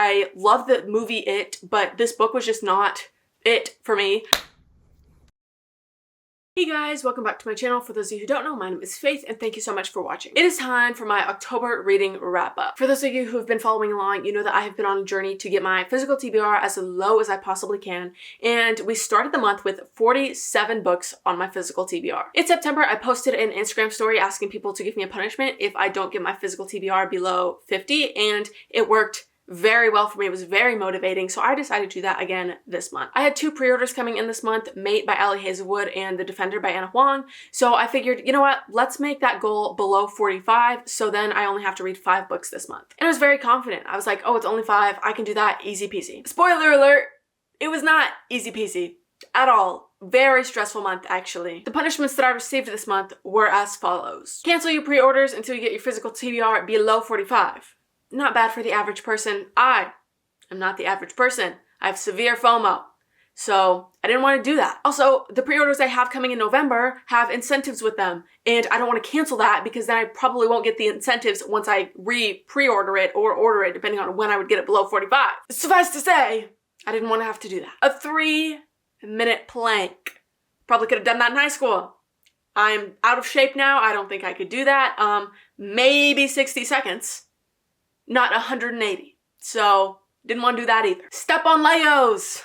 I love the movie It, but this book was just not it for me. Hey guys, welcome back to my channel. For those of you who don't know, my name is Faith and thank you so much for watching. It is time for my October reading wrap up. For those of you who have been following along, you know that I have been on a journey to get my physical TBR as low as I possibly can, and we started the month with 47 books on my physical TBR. In September, I posted an Instagram story asking people to give me a punishment if I don't get my physical TBR below 50, and it worked very well for me. It was very motivating, so I decided to do that again this month. I had two pre-orders coming in this month, Mate by Hazelwood and The Defender by Anna Huang, so I figured, you know what, let's make that goal below 45, so then I only have to read 5 books this month. And I was very confident. I was like, oh, it's only 5, I can do that, easy peasy. Spoiler alert, it was not easy peasy at all. Very stressful month, actually. The punishments that I received this month were as follows. Cancel your pre-orders until you get your physical TBR below 45. Not bad for the average person. I am not the average person. I have severe FOMO. So I didn't want to do that. Also, the pre-orders I have coming in November have incentives with them, and I don't want to cancel that because then I probably won't get the incentives once I pre-order it or order it, depending on when I would get it below 45. Suffice to say, I didn't want to have to do that. A 3-minute plank. Probably could have done that in high school. I'm out of shape now. I don't think I could do that. Maybe 60 seconds. Not 180. So didn't want to do that either. Step on Legos.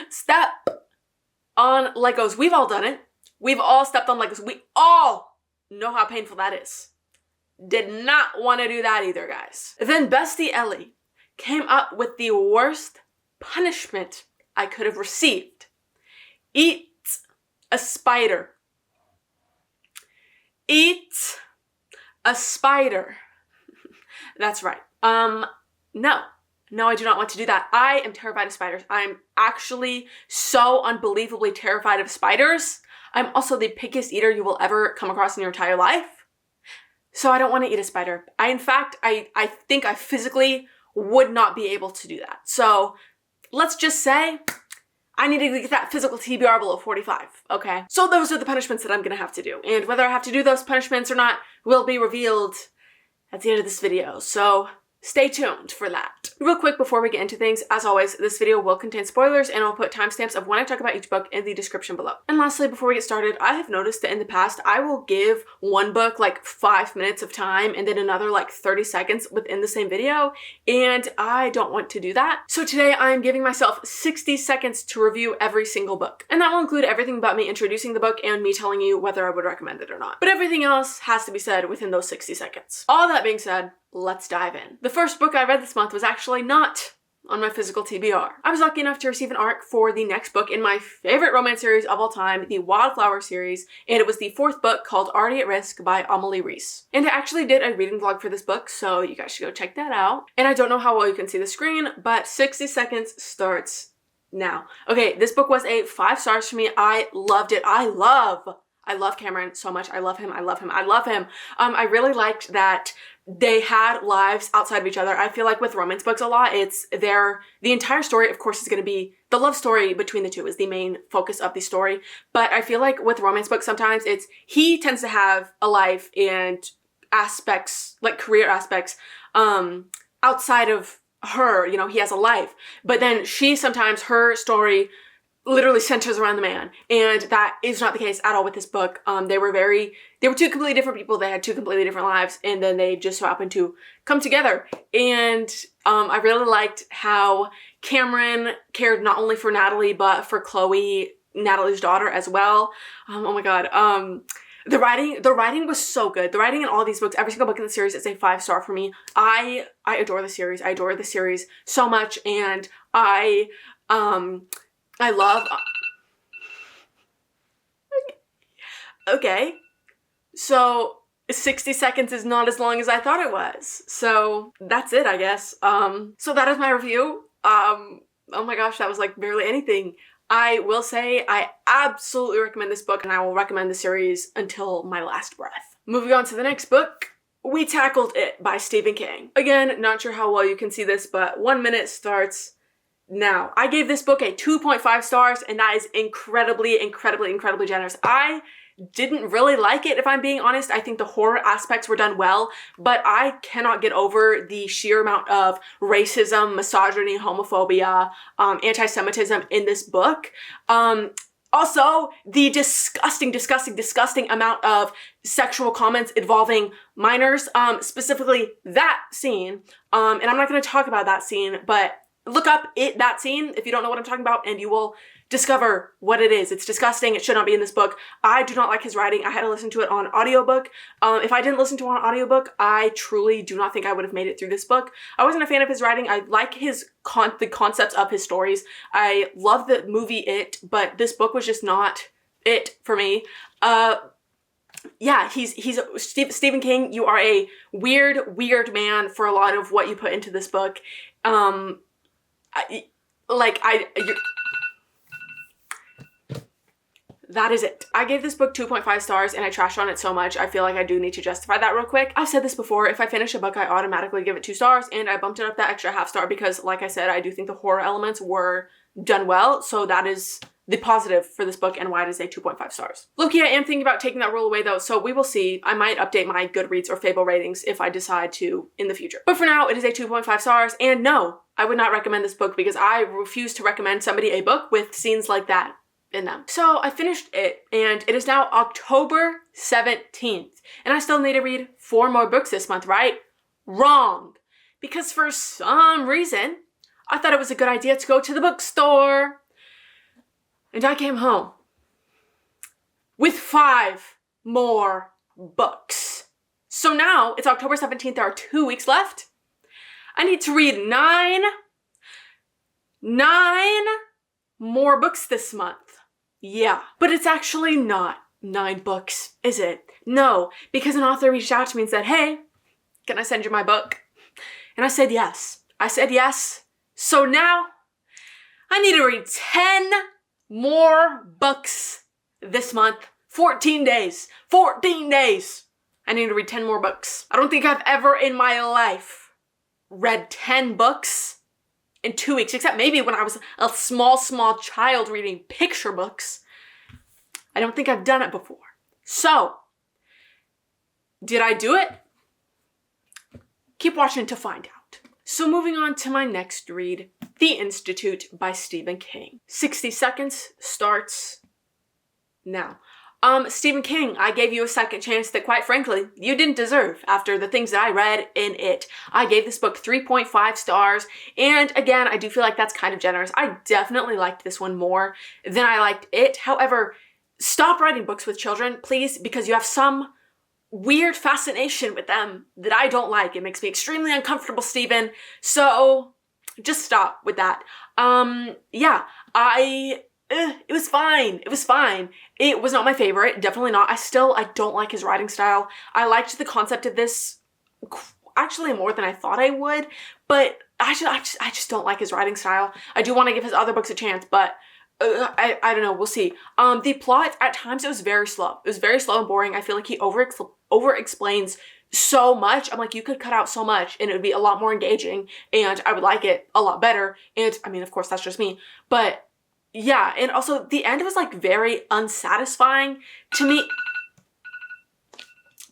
Step on Legos. We've all done it. We've all stepped on Legos. We all know how painful that is. Did not want to do that either, guys. Then Bestie Ellie came up with the worst punishment I could have received. Eat a spider. Eat a spider. That's right. No, I do not want to do that. I am terrified of spiders. I'm actually so unbelievably terrified of spiders. I'm also the pickiest eater you will ever come across in your entire life. So I don't want to eat a spider. In fact, I think I physically would not be able to do that. So let's just say I need to get that physical TBR below 45, okay? So those are the punishments that I'm gonna have to do. And whether I have to do those punishments or not will be revealed at the end of this video, so stay tuned for that. Real quick before we get into things, as always, this video will contain spoilers and I'll put timestamps of when I talk about each book in the description below. And lastly, before we get started, I have noticed that in the past, I will give one book like 5 minutes of time and then another like 30 seconds within the same video, and I don't want to do that. So today I'm giving myself 60 seconds to review every single book. And that will include everything about me introducing the book and me telling you whether I would recommend it or not. But everything else has to be said within those 60 seconds. All that being said, let's dive in. The first book I read this month was actually not on my physical TBR. I was lucky enough to receive an ARC for the next book in my favorite romance series of all time, the Wildflower series, and it was the 4th book called Already at Risk by Amelie Rhys. And I actually did a reading vlog for this book, so you guys should go check that out. And I don't know how well you can see the screen, but 60 seconds starts now. Okay, this book was a 5 stars for me. I loved it. I love Cameron so much. I love him. I love him. I love him. I really liked that they had lives outside of each other. I feel like with romance books a lot, the entire story, of course, is going to be the love story between the two is the main focus of the story. But I feel like with romance books, sometimes he tends to have a life and aspects, like career aspects, outside of her, you know, he has a life. But then sometimes her story literally centers around the man, and that is not the case at all with this book. They were two completely different people. They had 2 completely different lives, and then they just so happened to come together. And I really liked how Cameron cared not only for Natalie, but for Chloe, Natalie's daughter, as well. Oh my god. The writing was so good. The writing in all these books, every single book in the series is a 5-star for me. I adore the series. I adore the series so much, and I love... Okay, so 60 seconds is not as long as I thought it was. So that's it, I guess. So that is my review. Oh my gosh, that was like barely anything. I will say I absolutely recommend this book, and I will recommend the series until my last breath. Moving on to the next book, we tackled It by Stephen King. Again, not sure how well you can see this, but 1 minute starts now. I gave this book a 2.5 stars, and that is incredibly, incredibly, incredibly generous. I didn't really like it, if I'm being honest. I think the horror aspects were done well, but I cannot get over the sheer amount of racism, misogyny, homophobia, anti-Semitism in this book. Also, the disgusting amount of sexual comments involving minors, specifically that scene. And I'm not going to talk about that scene, but look up that scene if you don't know what I'm talking about, and you will discover what it is. It's disgusting. It should not be in this book. I do not like his writing. I had to listen to it on audiobook. If I didn't listen to it on audiobook, I truly do not think I would have made it through this book. I wasn't a fan of his writing. I like the concepts of his stories. I love the movie It, but this book was just not it for me. Yeah, he's Stephen King. You are a weird man for a lot of what you put into this book. That is it. I gave this book 2.5 stars and I trashed on it so much, I feel like I do need to justify that real quick. I've said this before, if I finish a book, I automatically give it 2 stars, and I bumped it up that extra half star because, like I said, I do think the horror elements were done well, so that is the positive for this book and why it is a 2.5 stars. Low-key, I am thinking about taking that rule away though, so we will see. I might update my Goodreads or Fable ratings if I decide to in the future. But for now, it is a 2.5 stars, and no, I would not recommend this book because I refuse to recommend somebody a book with scenes like that in them. So I finished it, and it is now October 17th, and I still need to read 4 more books this month, right? Wrong. Because for some reason, I thought it was a good idea to go to the bookstore. And I came home with 5 more books. So now it's October 17th, there are 2 weeks left. I need to read 9 more books this month. Yeah, but it's actually not 9 books, is it? No, because an author reached out to me and said, hey, can I send you my book? And I said yes. So now I need to read 10 more books this month. 14 days. 14 days. I need to read 10 more books. I don't think I've ever in my life read 10 books in 2 weeks, except maybe when I was a small child reading picture books. I don't think I've done it before. So, did I do it? Keep watching to find out. So moving on to my next read, The Institute by Stephen King. 60 seconds starts now. Stephen King, I gave you a second chance that, quite frankly, you didn't deserve after the things that I read in it. I gave this book 3.5 stars, and again, I do feel like that's kind of generous. I definitely liked this one more than I liked it. However, stop writing books with children, please, because you have some weird fascination with them that I don't like. It makes me extremely uncomfortable, Stephen. So, just stop with that. Yeah, it was fine. It was fine. It was not my favorite. Definitely not. I don't like his writing style. I liked the concept of this actually more than I thought I would, but I just don't like his writing style. I do want to give his other books a chance, but I don't know. We'll see. The plot, at times, it was very slow. It was very slow and boring. I feel like he over-explains so much. I'm like, you could cut out so much and it would be a lot more engaging and I would like it a lot better. And I mean, of course, that's just me, but yeah, and also the end was like very unsatisfying to me.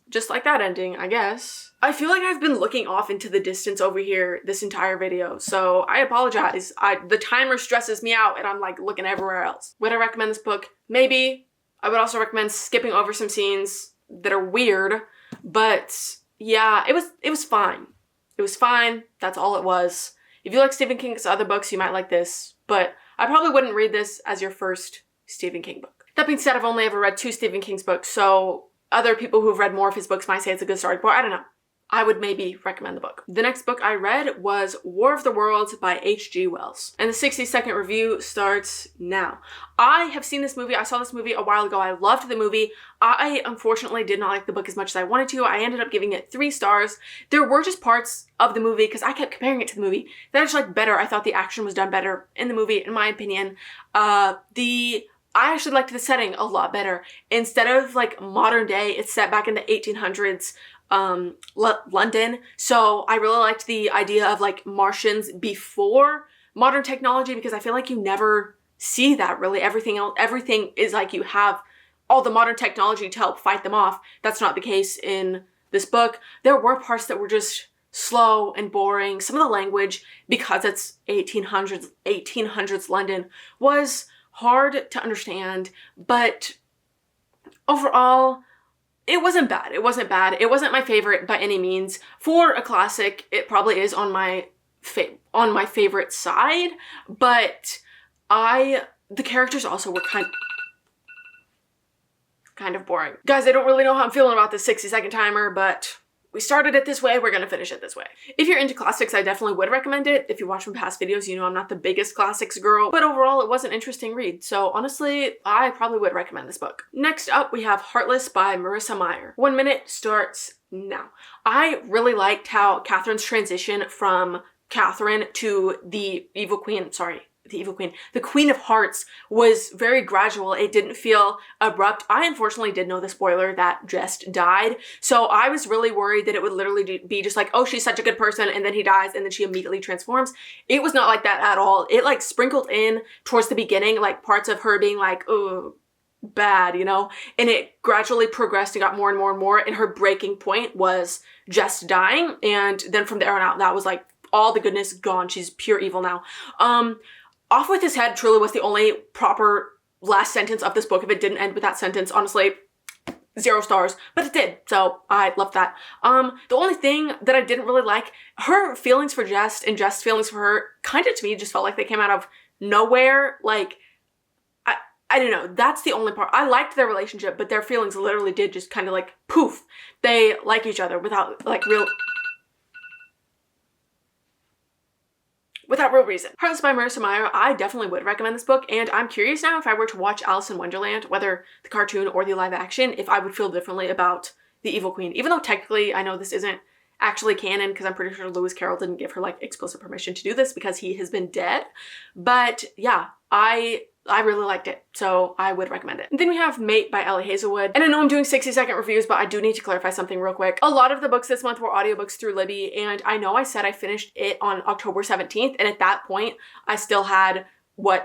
Just like that ending, I guess. I feel like I've been looking off into the distance over here this entire video, so I apologize. The timer stresses me out and I'm like looking everywhere else. Would I recommend this book? Maybe. I would also recommend skipping over some scenes that are weird, but yeah, it was fine. It was fine. That's all it was. If you like Stephen King's other books, you might like this, but I probably wouldn't read this as your first Stephen King book. That being said, I've only ever read 2 Stephen King's books, so other people who've read more of his books might say it's a good starting point. I don't know. I would maybe recommend the book. The next book I read was War of the Worlds by H.G. Wells. And the 60-second review starts now. I have seen this movie. I saw this movie a while ago. I loved the movie. I unfortunately did not like the book as much as I wanted to. I ended up giving it 3 stars. There were just parts of the movie, because I kept comparing it to the movie, that I just liked better. I thought the action was done better in the movie, in my opinion. I actually liked the setting a lot better. Instead of like modern day, it's set back in the 1800s London. So I really liked the idea of like Martians before modern technology, because I feel like you never see that really. Everything is like you have all the modern technology to help fight them off. That's not the case in this book. There were parts that were just slow and boring. Some of the language, because it's 1800s London, was hard to understand, but overall, it wasn't bad. It wasn't bad. It wasn't my favorite by any means. For a classic, it probably is on my favorite side, but the characters also were kind of boring. Guys, I don't really know how I'm feeling about this 60-second timer, but we started it this way, we're gonna finish it this way. If you're into classics, I definitely would recommend it. If you watch my past videos, you know I'm not the biggest classics girl, but overall it was an interesting read. So honestly, I probably would recommend this book. Next up, we have Heartless by Marissa Meyer. 1 minute starts now. I really liked how Catherine's transition from Catherine to the Queen of Hearts was very gradual. It didn't feel abrupt. I unfortunately did know the spoiler that Jess died, so I was really worried that it would literally be just like, oh, she's such a good person, and then he dies, and then she immediately transforms. It was not like that at all. It like sprinkled in towards the beginning, like parts of her being like, oh, bad, you know? And it gradually progressed and got more and more and more, and her breaking point was Jess dying, and then from there on out, that was like, all the goodness gone. She's pure evil now. Off with his head truly was the only proper last sentence of this book. If it didn't end with that sentence, honestly, 0 stars, but it did, so I loved that. The only thing that I didn't really like, her feelings for Jess and Jess' feelings for her, kind of to me just felt like they came out of nowhere. Like, I don't know, that's the only part. I liked their relationship, but their feelings literally did just kind of like, poof, they like each other without real reason. Heartless by Marissa Meyer, I definitely would recommend this book, and I'm curious now if I were to watch Alice in Wonderland, whether the cartoon or the live action, if I would feel differently about the evil queen. Even though technically I know this isn't actually canon, because I'm pretty sure Lewis Carroll didn't give her like explicit permission to do this because he has been dead. But yeah, I really liked it, so I would recommend it. And then we have Mate by Hazelwood. And I know I'm doing 60-second reviews, but I do need to clarify something real quick. A lot of the books this month were audiobooks through Libby, and I know I said I finished it on October 17th, and at that point, I still had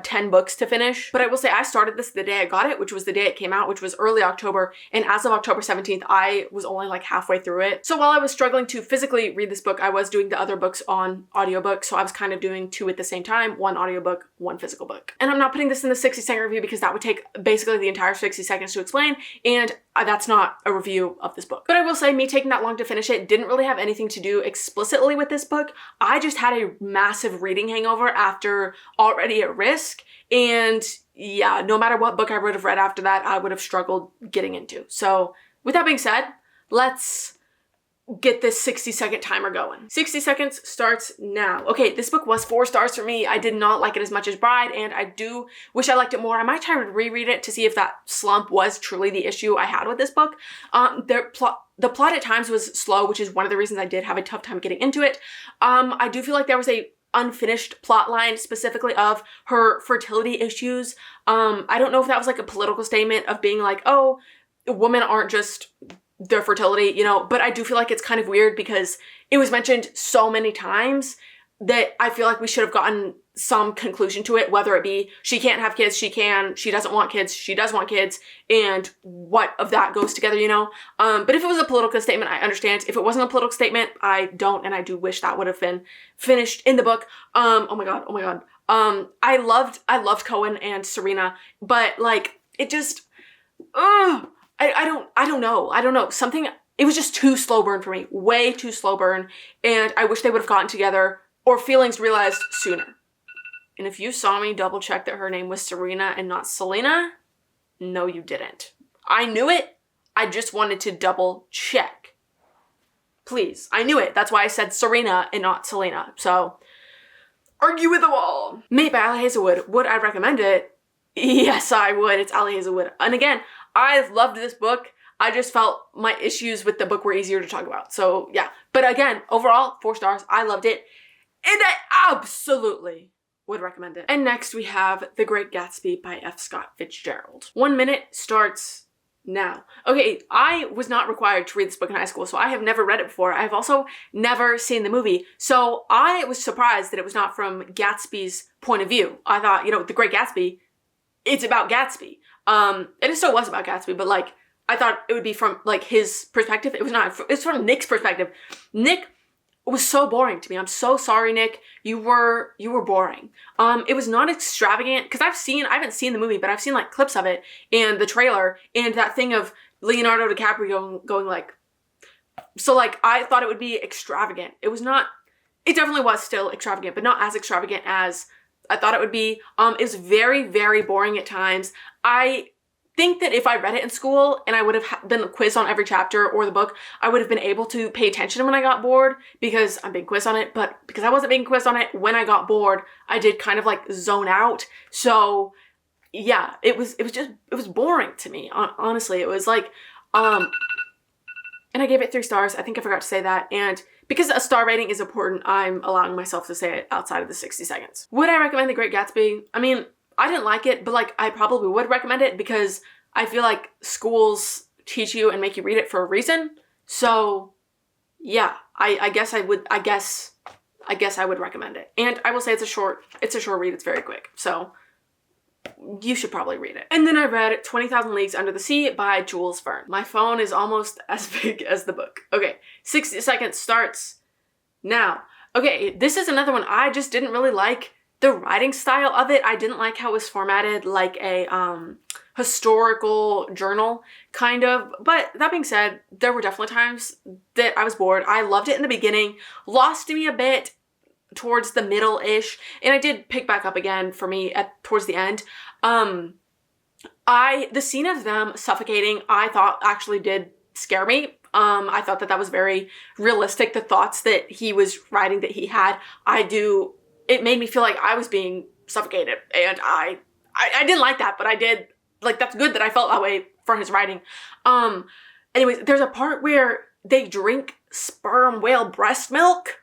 10 books to finish. But I will say I started this the day I got it, which was the day it came out, which was early October. And as of October 17th, I was only like halfway through it. So while I was struggling to physically read this book, I was doing the other books on audiobook. So I was kind of doing 2 at the same time, 1 audiobook, 1 physical book. And I'm not putting this in the 60-second review because that would take basically the entire 60 seconds to explain. And that's not a review of this book. But I will say me taking that long to finish it didn't really have anything to do explicitly with this book. I just had a massive reading hangover after Already at Risk. And yeah, no matter what book I would have read after that, I would have struggled getting into. So with that being said, let's get this 60-second timer going. 60 seconds starts now. Okay, this book was 4 stars for me. I did not like it as much as Bride, and I do wish I liked it more. I might try to reread it to see if that slump was truly the issue I had with this book. The plot at times was slow, which is one of the reasons I did have a tough time getting into it. I do feel like there was a unfinished plot line specifically of her fertility issues. I don't know if that was like a political statement of being like, oh, women aren't just their fertility, you know, but I do feel like it's kind of weird because it was mentioned so many times that I feel like we should have gotten some conclusion to it, whether it be she can't have kids, she doesn't want kids, she does want kids, and what of that goes together, you know? But if it was a political statement, I understand. If it wasn't a political statement, I don't, and I do wish that would have been finished in the book. Oh my god. I loved Cohen and Serena, but like, it just, I don't know. Something, it was just too slow burn for me. Way too slow burn. And I wish they would have gotten together or feelings realized sooner. And if you saw me double check that her name was Serena and not Selena, no, you didn't. I knew it. I just wanted to double check. Please. I knew it. That's why I said Serena and not Selena. So, argue with the wall. Mate by Hazelwood. Would I recommend it? Yes, I would. It's Hazelwood. And again, I loved this book. I just felt my issues with the book were easier to talk about. So yeah. But again, overall, 4 stars. I loved it. And I absolutely would recommend it. And next we have The Great Gatsby by F. Scott Fitzgerald. 1 minute starts now. Okay, I was not required to read this book in high school, so I have never read it before. I've also never seen the movie. So I was surprised that it was not from Gatsby's point of view. I thought, you know, The Great Gatsby, it's about Gatsby. It still was about Gatsby, but like, I thought it would be from like his perspective. It was not. It's from Nick's perspective. Nick was so boring to me. I'm so sorry, Nick. You were boring. It was not extravagant because I haven't seen the movie, but I've seen like clips of it and the trailer and that thing of Leonardo DiCaprio going like, so like I thought it would be extravagant. It was not. It definitely was still extravagant, but not as extravagant as I thought it would be. It was very, very boring at times. I think that if I read it in school and I would have been quizzed on every chapter or the book, I would have been able to pay attention when I got bored because I'm being quizzed on it. But because I wasn't being quizzed on it, when I got bored, I did kind of like zone out. So yeah, it was boring to me. Honestly, it was like, and I gave it 3 stars. I think I forgot to say that. And because a star rating is important, I'm allowing myself to say it outside of the 60 seconds. Would I recommend The Great Gatsby? I mean, I didn't like it, but like I probably would recommend it because I feel like schools teach you and make you read it for a reason. So yeah, I guess I would recommend it. And I will say it's a short read. It's very quick. So you should probably read it. And then I read 20,000 Leagues Under the Sea by Jules Verne. My phone is almost as big as the book. Okay, 60 seconds starts now. Okay, this is another one. I just didn't really like the writing style of it. I didn't like how it was formatted like a historical journal, kind of. But that being said, there were definitely times that I was bored. I loved it in the beginning, lost me a bit towards the middle-ish, and I did pick back up again for me towards the end. The scene of them suffocating, I thought actually did scare me. I thought that was very realistic. The thoughts that he was writing that he had, it made me feel like I was being suffocated, and I didn't like that, but I did, like, that's good that I felt that way for his writing. Anyways, there's a part where they drink sperm whale breast milk.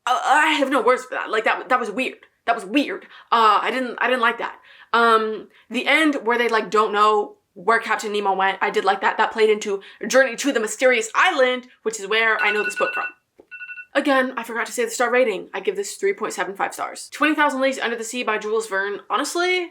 I have no words for that. Like, that was weird. That was weird. I didn't like that. The end where they, like, don't know where Captain Nemo went, I did like that. That played into Journey to the Mysterious Island, which is where I know this book from. Again, I forgot to say the star rating. I give this 3.75 stars. 20,000 Leagues Under the Sea by Jules Verne. Honestly,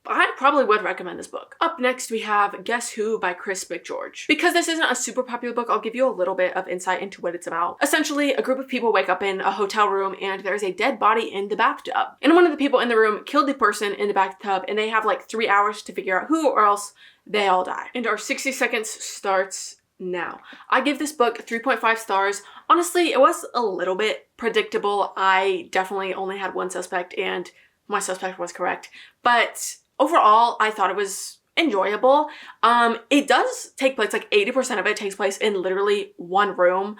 I probably would recommend this book. Up next, we have Guess Who by Chris McGeorge. Because this isn't a super popular book, I'll give you a little bit of insight into what it's about. Essentially, a group of people wake up in a hotel room and there's a dead body in the bathtub. And one of the people in the room killed the person in the bathtub, and they have like 3 hours to figure out who, or else they all die. And our 60 seconds starts now. I give this book 3.5 stars. Honestly, it was a little bit predictable. I definitely only had one suspect and my suspect was correct. But overall, I thought it was enjoyable. It does take place, like 80% of it takes place in literally one room.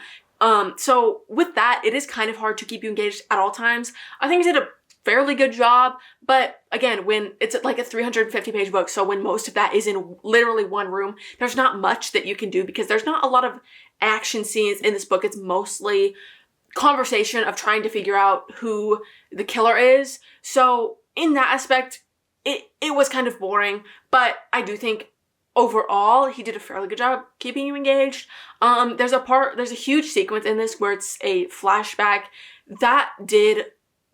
So with that, it is kind of hard to keep you engaged at all times. I think it did a fairly good job, but again, when it's like a 350-page book, so when most of that is in literally one room, there's not much that you can do because there's not a lot of action scenes in this book. It's mostly conversation of trying to figure out who the killer is. So in that aspect, it was kind of boring, but I do think overall he did a fairly good job keeping you engaged. There's a huge sequence in this where it's a flashback that did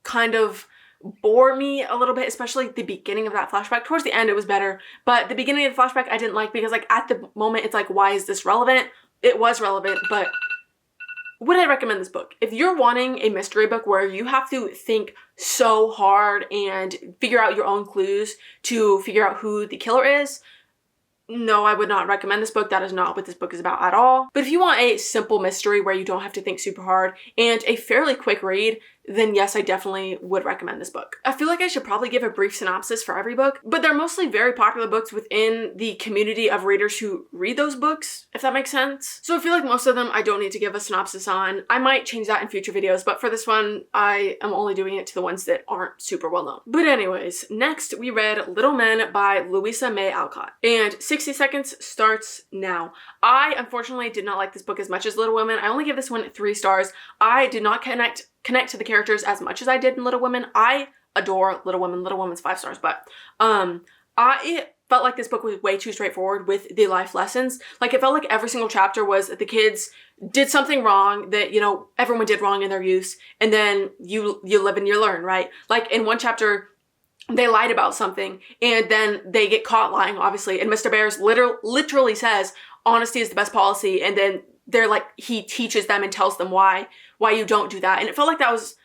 kind of bore me a little bit, especially the beginning of that flashback. Towards the end it was better, but the beginning of the flashback I didn't like because like at the moment it's like, why is this relevant? It was relevant, but would I recommend this book? If you're wanting a mystery book where you have to think so hard and figure out your own clues to figure out who the killer is, no, I would not recommend this book. That is not what this book is about at all. But if you want a simple mystery where you don't have to think super hard and a fairly quick read, then yes, I definitely would recommend this book. I feel like I should probably give a brief synopsis for every book, but they're mostly very popular books within the community of readers who read those books, if that makes sense. So I feel like most of them I don't need to give a synopsis on. I might change that in future videos, but for this one, I am only doing it to the ones that aren't super well known. But anyways, next we read Little Men by Louisa May Alcott, and 60 seconds starts now. I unfortunately did not like this book as much as Little Women. I only give this one 3 stars. I did not connect to the characters as much as I did in Little Women. I adore Little Women. Little Women's 5 stars, but I felt like this book was way too straightforward with the life lessons. Like, it felt like every single chapter was that the kids did something wrong that, you know, everyone did wrong in their youth, and then you live and you learn, right? Like, in one chapter, they lied about something, and then they get caught lying, obviously, and Mr. Bears literally says honesty is the best policy, and then they're like, he teaches them and tells them why you don't do that. And it felt like that was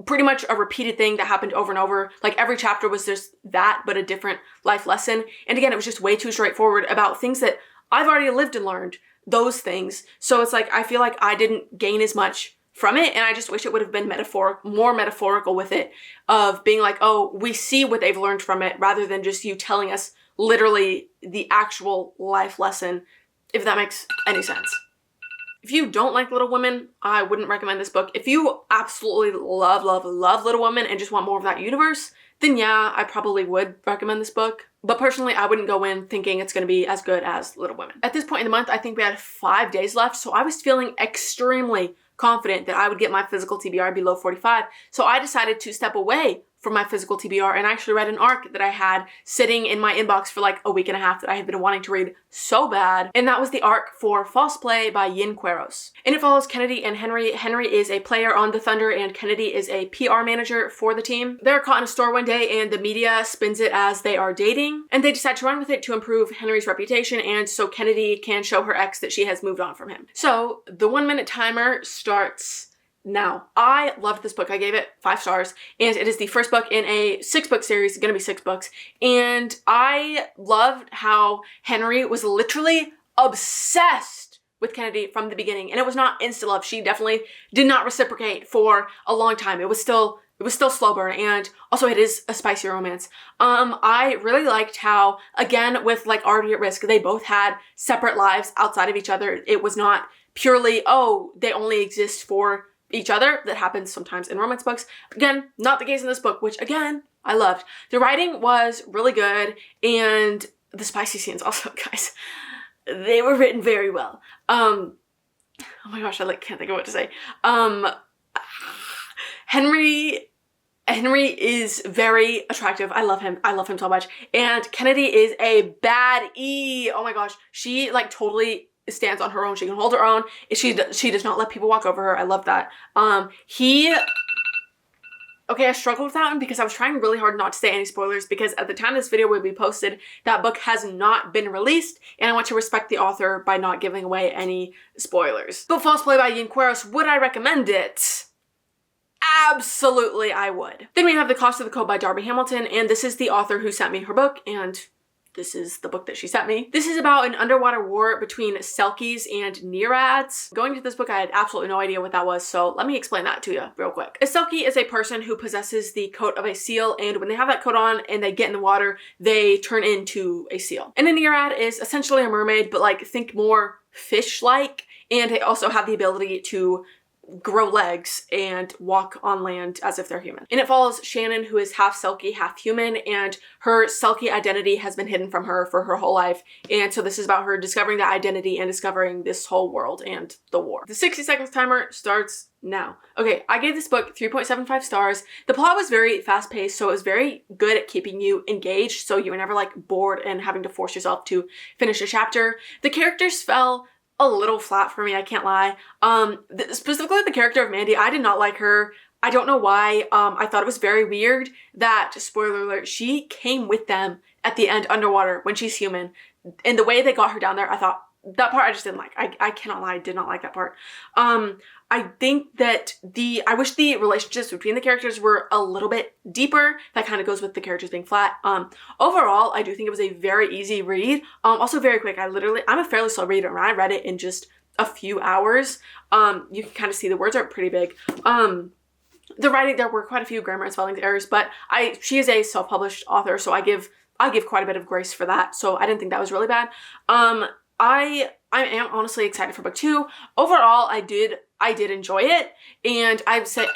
pretty much a repeated thing that happened over and over. Like every chapter was just that, but a different life lesson. And again, it was just way too straightforward about things that I've already lived and learned, those things. So it's like, I feel like I didn't gain as much from it, and I just wish it would have been more metaphorical with it, of being like, oh, we see what they've learned from it, rather than just you telling us literally the actual life lesson, if that makes any sense. If you don't like Little Women, I wouldn't recommend this book. If you absolutely love Little Women and just want more of that universe, then yeah, I probably would recommend this book. But personally, I wouldn't go in thinking it's going to be as good as Little Women. At this point in the month, I think we had 5 days left, so I was feeling extremely confident that I would get my physical TBR below 45. So I decided to step away from my physical TBR and actually read an arc that I had sitting in my inbox for like a week and a half that I had been wanting to read so bad. And that was the arc for False Play by Yinn Quirós. And it follows Kennedy and Henry. Henry is a player on the Thunder and Kennedy is a PR manager for the team. They're caught in a store one day and the media spins it as they are dating. And they decide to run with it to improve Henry's reputation and so Kennedy can show her ex that she has moved on from him. So the 1 minute timer starts now. I loved this book. I gave it 5 stars, and it is the first book in a 6-book series. It's gonna be 6 books. And I loved how Henry was literally obsessed with Kennedy from the beginning. And it was not instant love. She definitely did not reciprocate for a long time. It was still slow burn, and also it is a spicy romance. I really liked how, again, with like Already at Risk, they both had separate lives outside of each other. It was not purely, oh, they only exist for each other. That happens sometimes in romance books. Again, not the case in this book, which again, I loved. The writing was really good, and the spicy scenes also, guys, they were written very well. Oh my gosh, I can't think of what to say. Henry is very attractive. I love him. I love him so much. And Kennedy is a baddie. Oh my gosh. She like totally stands on her own. She can hold her own. She does not let people walk over her. I love that. Okay, I struggled with that one because I was trying really hard not to say any spoilers, because at the time this video will be posted, that book has not been released, and I want to respect the author by not giving away any spoilers. But False Play by Yinn Quirós, would I recommend it? Absolutely, I would. Then we have The Cost of the Code by Darbie Hamilton, and this is the author who sent me her book, and this is the book that she sent me. This is about an underwater war between Selkies and Nereids. Going into this book, I had absolutely no idea what that was, so let me explain that to you real quick. A Selkie is a person who possesses the coat of a seal, and when they have that coat on and they get in the water, they turn into a seal. And a Nereid is essentially a mermaid, but like think more fish-like, and they also have the ability to grow legs and walk on land as if they're human. And it follows Shannon, who is half Selkie, half human, and her Selkie identity has been hidden from her for her whole life. And so this is about her discovering that identity and discovering this whole world and the war. The 60 seconds timer starts now. Okay, I gave this book 3.75 stars. The plot was very fast-paced, so it was very good at keeping you engaged, so you were never like bored and having to force yourself to finish a chapter. The characters fell a little flat for me, I can't lie. Specifically the character of Mandy, I did not like her. I don't know why. I thought it was very weird that, spoiler alert, she came with them at the end underwater when she's human. And the way they got her down there, I thought, that part I just didn't like. I cannot lie, I did not like that part. I think that I wish the relationships between the characters were a little bit deeper. That kind of goes with the characters being flat. Overall, I do think it was a very easy read. Also very quick. I'm a fairly slow reader, and I read it in just a few hours. You can kind of see the words are pretty big. The writing, there were quite a few grammar and spelling errors, but she is a self-published author, so I give quite a bit of grace for that. So I didn't think that was really bad. I am honestly excited for book 2. Overall, I did enjoy it, and I've said,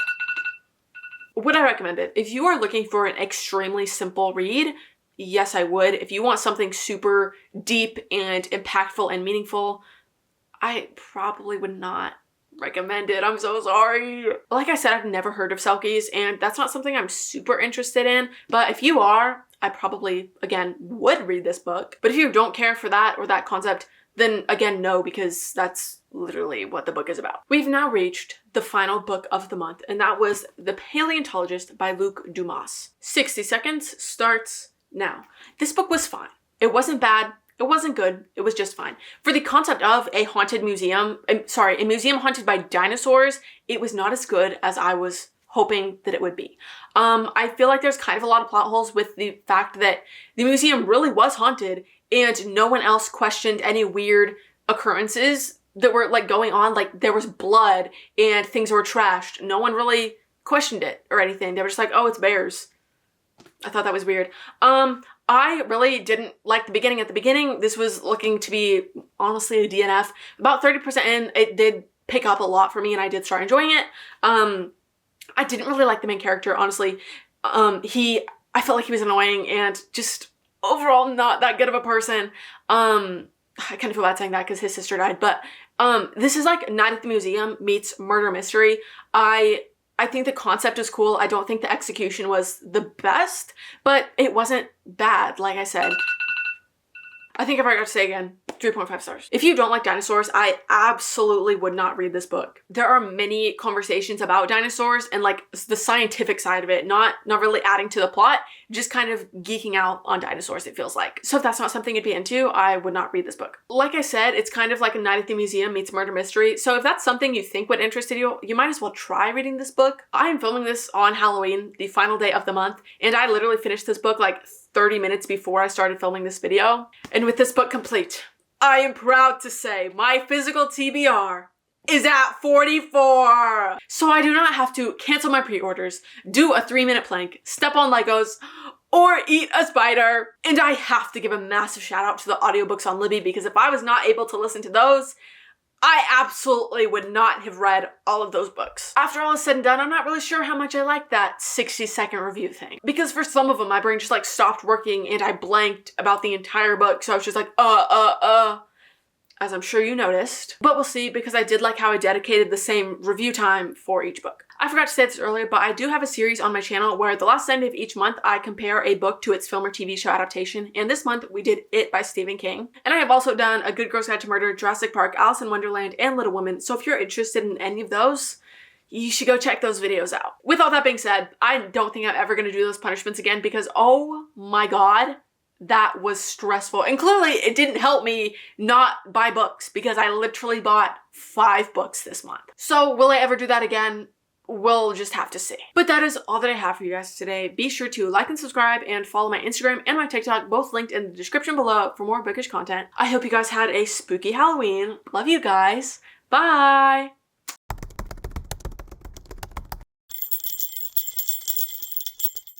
would I recommend it? If you are looking for an extremely simple read, yes, I would. If you want something super deep and impactful and meaningful, I probably would not recommend it. I'm so sorry. Like I said, I've never heard of Selkies, and that's not something I'm super interested in, but if you are, I probably, again, would read this book. But if you don't care for that or that concept, then again, no, because that's literally what the book is about. We've now reached the final book of the month, and that was The Paleontologist by Luc Dumas. 60 seconds starts now. This book was fine. It wasn't bad. It wasn't good. It was just fine. For the concept of a haunted museum, a museum haunted by dinosaurs, it was not as good as I was hoping that it would be. I feel like there's kind of a lot of plot holes with the fact that the museum really was haunted and no one else questioned any weird occurrences that were like going on. Like there was blood and things were trashed. No one really questioned it or anything. They were just like, oh, it's bears. I thought that was weird. I really didn't like the beginning. At the beginning, this was looking to be honestly a DNF. About 30% in, it did pick up a lot for me and I did start enjoying it. I didn't really like the main character, honestly. I felt like he was annoying and just overall not that good of a person. I kind of feel bad saying that because his sister died, but this is like Night at the Museum meets murder mystery. I think the concept is cool. I don't think the execution was the best, but it wasn't bad, like I said. I think I forgot to say again, 3.5 stars. If you don't like dinosaurs, I absolutely would not read this book. There are many conversations about dinosaurs and like the scientific side of it, not really adding to the plot, just kind of geeking out on dinosaurs, it feels like. So if that's not something you'd be into, I would not read this book. Like I said, it's kind of like a Night at the Museum meets murder mystery. So if that's something you think would interest you, you might as well try reading this book. I am filming this on Halloween, the final day of the month, and I literally finished this book like 30 minutes before I started filming this video. And with this book complete, I am proud to say my physical TBR is at 44. So I do not have to cancel my pre-orders, do a 3-minute plank, step on Legos, or eat a spider. And I have to give a massive shout out to the audiobooks on Libby because if I was not able to listen to those, I absolutely would not have read all of those books. After all is said and done, I'm not really sure how much I like that 60-second review thing. Because for some of them, my brain just like stopped working and I blanked about the entire book. So I was just like, as I'm sure you noticed. But we'll see because I did like how I dedicated the same review time for each book. I forgot to say this earlier, but I do have a series on my channel where the last Sunday of each month, I compare a book to its film or TV show adaptation. And this month, we did It by Stephen King. And I have also done A Good Girl's Guide to Murder, Jurassic Park, Alice in Wonderland, and Little Women. So if you're interested in any of those, you should go check those videos out. With all that being said, I don't think I'm ever going to do those punishments again because, oh my God, that was stressful. And clearly it didn't help me not buy books because I literally bought 5 books this month. So will I ever do that again? We'll just have to see. But that is all that I have for you guys today. Be sure to like and subscribe and follow my Instagram and my TikTok, both linked in the description below for more bookish content. I hope you guys had a spooky Halloween. Love you guys. Bye.